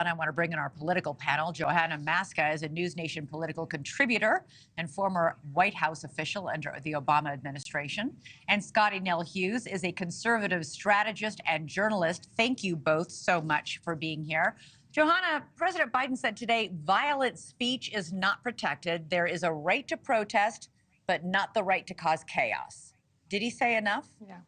And I want to bring in our political panel. Johanna Maska is a NewsNation political contributor and former White House official under the Obama administration. And Scottie Nell Hughes is a conservative strategist and journalist. Thank you both so much for being here. Johanna, President Biden said today, violent speech is not protected. There is a right to protest, but not the right to cause chaos. Did he say enough? Yeah.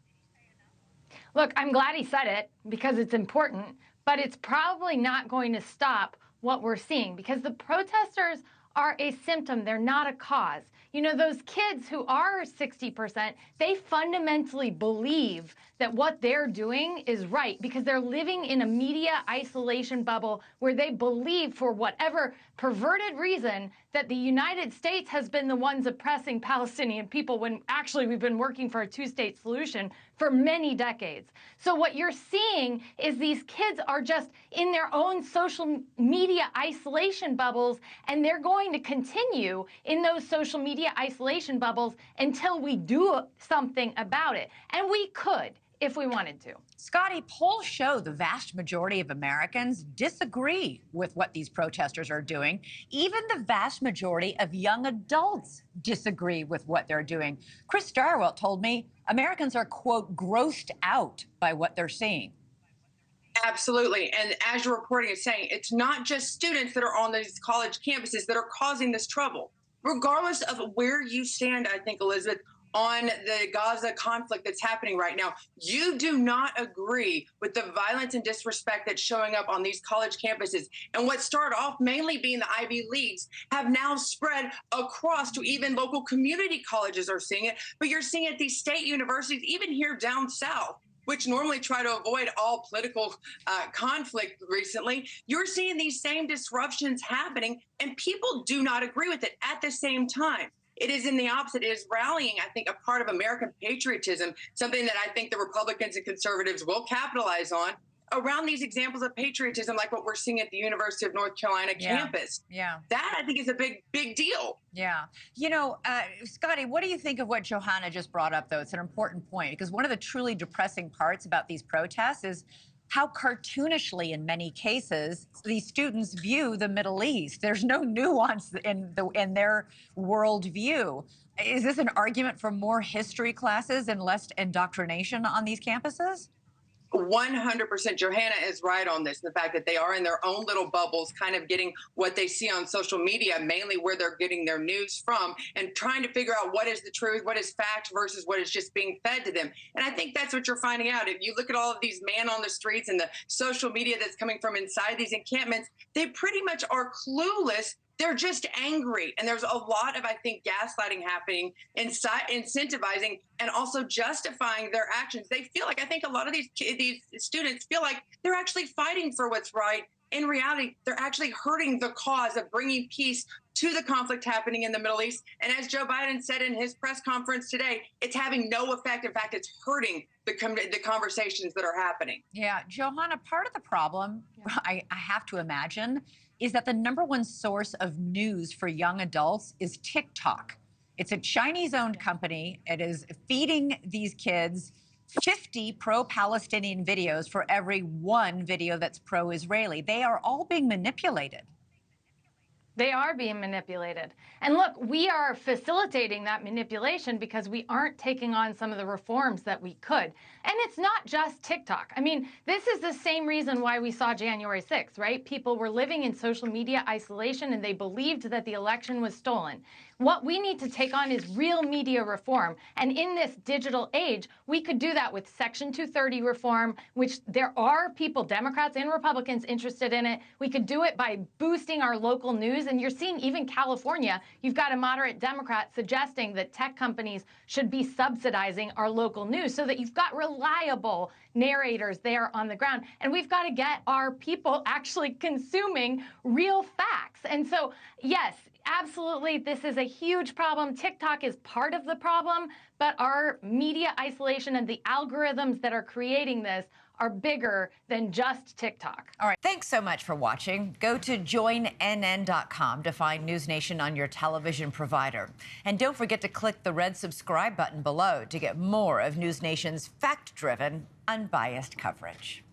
Look, I'm glad he said it because it's important, but it's probably not going to stop what we're seeing because the protesters are a symptom. They're not a cause. You know, those kids who are 60%, they fundamentally believe that what they're doing is right because they're living in a media isolation bubble where they believe, for whatever perverted reason, that the United States has been the ones oppressing Palestinian people when actually we've been working for a two-state solution for many decades. So what you're seeing is these kids are just in their own social media isolation bubbles, and they're going to continue in those social media isolation bubbles until we do something about it. And we could if we wanted to. Scottie, polls show the vast majority of Americans disagree with what these protesters are doing. Even the vast majority of young adults disagree with what they're doing. Chris Darwell told me Americans are, quote, grossed out by what they're seeing. Absolutely. And as your reporting is saying, it's not just students that are on these college campuses that are causing this trouble. Regardless of where you stand, I think, Elizabeth, on the Gaza conflict that's happening right now, you do not agree with the violence and disrespect that's showing up on these college campuses. And what started off mainly being the Ivy Leagues have now spread across to even local community colleges are seeing it. But you're seeing it at these state universities, even here down south, which normally try to avoid all political conflict recently. You're seeing these same disruptions happening, and people do not agree with it at the same time. It is in the opposite. It is rallying, I think, a part of American patriotism, something that I think the Republicans and conservatives will capitalize on around these examples of patriotism, like what we're seeing at the University of North Carolina campus. Yeah. That, I think, is a big deal. Yeah. You know, Scottie, what do you think of what Johanna just brought up, though? It's an important point, because one of the truly depressing parts about these protests is how cartoonishly, in many cases, these students view the Middle East. There's no nuance in their worldview. Is this an argument for more history classes and less indoctrination on these campuses? 100%. Johanna is right on this. The fact that they are in their own little bubbles, kind of getting what they see on social media, mainly where they're getting their news from, and trying to figure out what is the truth, what is fact versus what is just being fed to them. And I think that's what you're finding out. If you look at all of these man on the streets and the social media that's coming from inside these encampments, they pretty much are clueless. They're just angry. And there's a lot of, I think, gaslighting happening, incentivizing and also justifying their actions. They feel like, I think a lot of these students feel like they're actually fighting for what's right. In reality, they're actually hurting the cause of bringing peace to the conflict happening in the Middle East. And as Joe Biden said in his press conference today, it's having no effect. In fact, it's hurting the conversations that are happening. Yeah, Johanna, part of the problem, I have to imagine, is that the #1 source of news for young adults is TikTok. It's a Chinese-owned company. It is feeding these kids 50 pro-Palestinian videos for every one video that's pro-Israeli. They are all being manipulated. They are being manipulated. And look, we are facilitating that manipulation because we aren't taking on some of the reforms that we could. And it's not just TikTok. I mean, this is the same reason why we saw January 6th, right? People were living in social media isolation and they believed that the election was stolen. What we need to take on is real media reform. And in this digital age, we could do that with Section 230 reform, which there are people, Democrats and Republicans, interested in it. We could do it by boosting our local news. And you're seeing even California, you've got a moderate Democrat suggesting that tech companies should be subsidizing our local news so that you've got reliable narrators there on the ground. And we've got to get our people actually consuming real facts. And so, yes, absolutely, this is a huge problem. TikTok is part of the problem, but our media isolation and the algorithms that are creating this are bigger than just TikTok. All right, thanks so much for watching. Go to joinnn.com to find NewsNation on your television provider. And don't forget to click the red subscribe button below to get more of NewsNation's fact-driven, unbiased coverage.